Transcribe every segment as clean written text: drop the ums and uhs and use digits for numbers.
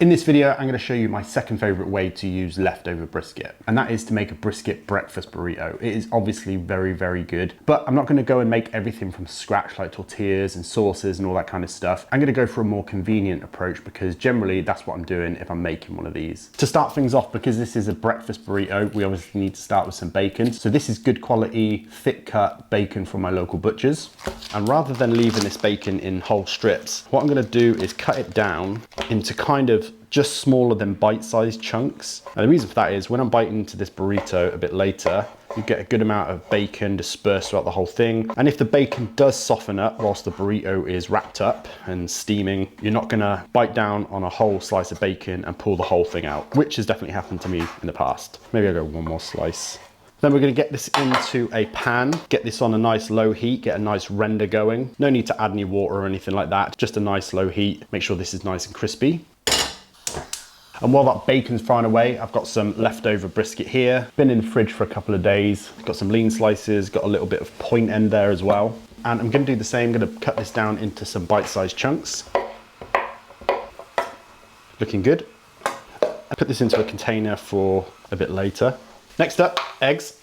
In this video, I'm going to show you my second favorite way to use leftover brisket, and that is to make a brisket breakfast burrito. It is obviously very, very good, but I'm not going to go and make everything from scratch like tortillas and sauces and all that kind of stuff. I'm going to go for a more convenient approach because generally that's what I'm doing if I'm making one of these. To start things off, because this is a breakfast burrito, we obviously need to start with some bacon. So this is good quality, thick cut bacon from my local butchers. And rather than leaving this bacon in whole strips, what I'm going to do is cut it down into kind of just smaller than bite-sized chunks. And the reason for that is when I'm biting into this burrito a bit later, you get a good amount of bacon dispersed throughout the whole thing. And if the bacon does soften up whilst the burrito is wrapped up and steaming, you're not gonna bite down on a whole slice of bacon and pull the whole thing out, which has definitely happened to me in the past. Maybe I'll go one more slice. Then we're gonna get this into a pan, get this on a nice low heat, get a nice render going. No need to add any water or anything like that, just a nice low heat. Make sure this is nice and crispy. And while that bacon's frying away, I've got some leftover brisket here. Been in the fridge for a couple of days. Got some lean slices, got a little bit of point end there as well. And I'm gonna do the same, I'm gonna cut this down into some bite-sized chunks. Looking good. I put this into a container for a bit later. Next up, eggs.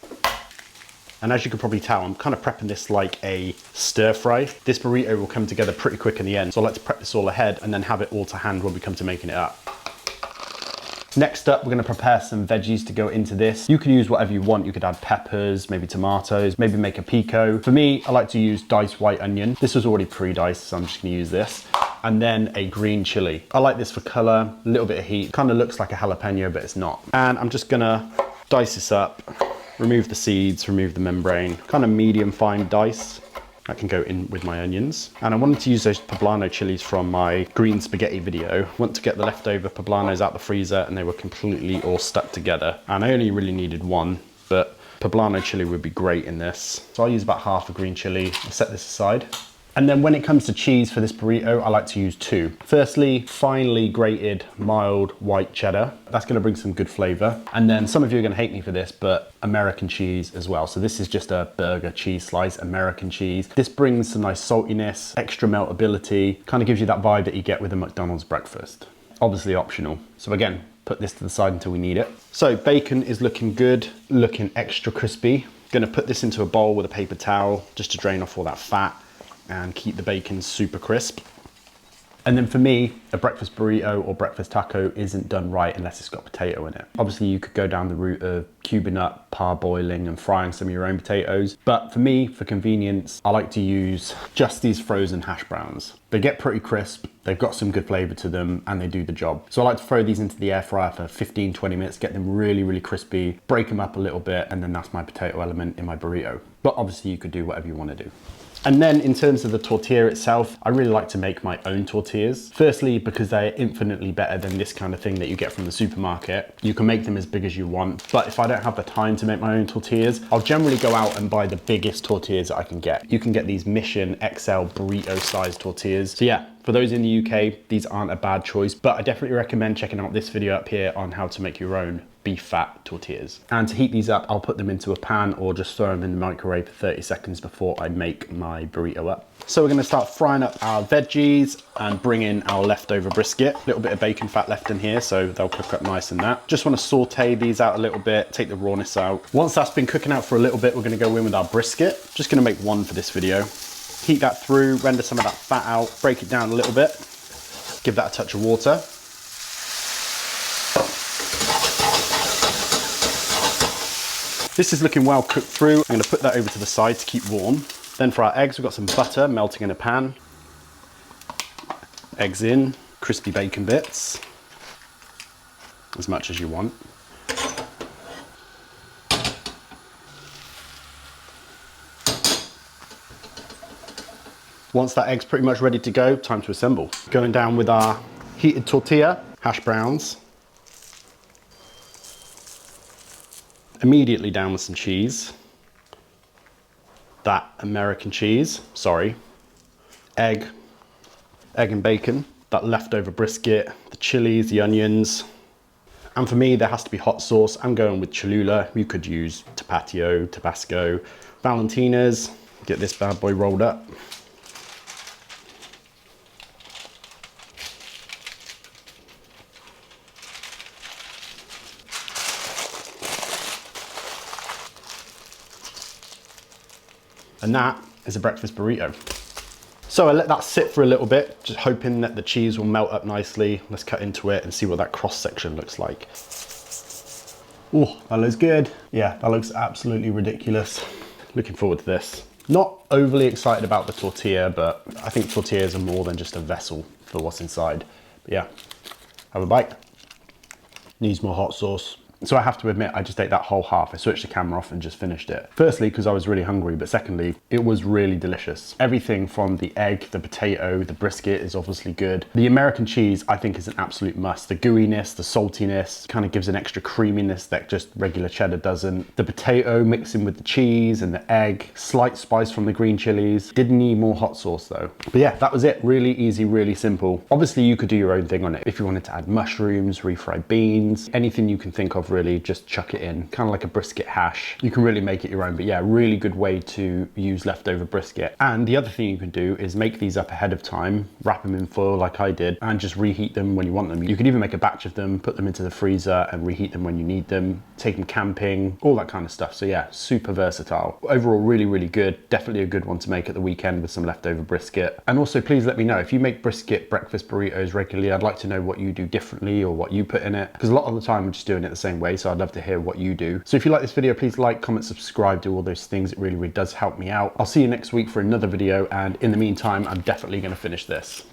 And as you can probably tell, I'm kind of prepping this like a stir fry. This burrito will come together pretty quick in the end. So I like to prep this all ahead and then have it all to hand when we come to making it up. Next up, we're gonna prepare some veggies to go into this. You can use whatever you want. You could add peppers, maybe tomatoes, maybe make a pico. For me, I like to use diced white onion. This was already pre-diced, so I'm just gonna use this. And then a green chili. I like this for color, a little bit of heat. Kind of looks like a jalapeno, but it's not. And I'm just gonna dice this up, remove the seeds, remove the membrane, kind of medium fine dice. That can go in with my onions. And I wanted to use those poblano chilies from my green spaghetti video. I want to get the leftover poblanos out the freezer and they were completely all stuck together. And I only really needed one, but poblano chili would be great in this. So I'll use about half a green chili. I'll set this aside. And then when it comes to cheese for this burrito, I like to use two. Firstly, finely grated, mild white cheddar. That's gonna bring some good flavor. And then some of you are gonna hate me for this, but American cheese as well. So this is just a burger cheese slice, American cheese. This brings some nice saltiness, extra meltability, kind of gives you that vibe that you get with a McDonald's breakfast. Obviously optional. So again, put this to the side until we need it. So bacon is looking good, looking extra crispy. Gonna put this into a bowl with a paper towel just to drain off all that fat and keep the bacon super crisp. And then for me, a breakfast burrito or breakfast taco isn't done right unless it's got potato in it. Obviously you could go down the route of cubing up, parboiling and frying some of your own potatoes. But for me, for convenience, I like to use just these frozen hash browns. They get pretty crisp, they've got some good flavor to them and they do the job. So I like to throw these into the air fryer for 15, 20 minutes, get them really, really crispy, break them up a little bit, and then that's my potato element in my burrito. But obviously you could do whatever you want to do. And then in terms of the tortilla itself, I really like to make my own tortillas. Firstly, because they're infinitely better than this kind of thing that you get from the supermarket. You can make them as big as you want, but if I don't have the time to make my own tortillas, I'll generally go out and buy the biggest tortillas that I can get. You can get these Mission XL burrito sized tortillas. So yeah, for those in the UK, these aren't a bad choice, but I definitely recommend checking out this video up here on how to make your own beef fat tortillas. And to heat these up, I'll put them into a pan or just throw them in the microwave for 30 seconds before I make my burrito up. So we're gonna start frying up our veggies and bring in our leftover brisket. A little bit of bacon fat left in here, so they'll cook up nice in that. Just wanna saute these out a little bit, take the rawness out. Once that's been cooking out for a little bit, we're gonna go in with our brisket. Just gonna make one for this video. Heat that through, render some of that fat out, break it down a little bit, give that a touch of water. This is looking well cooked through. I'm gonna put that over to the side to keep warm. Then for our eggs, we've got some butter melting in a pan. Eggs in, crispy bacon bits, as much as you want. Once that egg's pretty much ready to go, time to assemble. Going down with our heated tortilla, hash browns. Immediately down with some cheese. That American cheese, sorry. Egg and bacon. That leftover brisket, the chilies, the onions. And for me, there has to be hot sauce. I'm going with Cholula. You could use Tapatio, Tabasco, Valentina's. Get this bad boy rolled up. And that is a breakfast burrito. So I let that sit for a little bit, just hoping that the cheese will melt up nicely. Let's cut into it and see what that cross section looks like. Oh, that looks good. Yeah, that looks absolutely ridiculous. Looking forward to this. Not overly excited about the tortilla, but I think tortillas are more than just a vessel for what's inside. But yeah, have a bite. Needs more hot sauce. So I have to admit, I just ate that whole half. I switched the camera off and just finished it. Firstly, because I was really hungry, but secondly, it was really delicious. Everything from the egg, the potato, the brisket is obviously good. The American cheese, I think, is an absolute must. The gooiness, the saltiness, kind of gives an extra creaminess that just regular cheddar doesn't. The potato mixing with the cheese and the egg, slight spice from the green chilies. Did need more hot sauce though. But yeah, that was it. Really easy, really simple. Obviously, you could do your own thing on it. If you wanted to add mushrooms, refried beans, anything you can think of, really just chuck it in, kind of like a brisket hash. You can really make it your own, but yeah, really good way to use leftover brisket. And the other thing you can do is make these up ahead of time, wrap them in foil like I did, and just reheat them when you want them. You can even make a batch of them, put them into the freezer and reheat them when you need them, take them camping, all that kind of stuff. So yeah, super versatile. Overall, really, really good. Definitely a good one to make at the weekend with some leftover brisket. And also please let me know if you make brisket breakfast burritos regularly. I'd like to know what you do differently or what you put in it, because a lot of the time I'm just doing it the same way. So I'd love to hear what you do. So if you like this video, please like, comment, subscribe, do all those things. It really, really does help me out. I'll see you next week for another video. And in the meantime, I'm definitely going to finish this.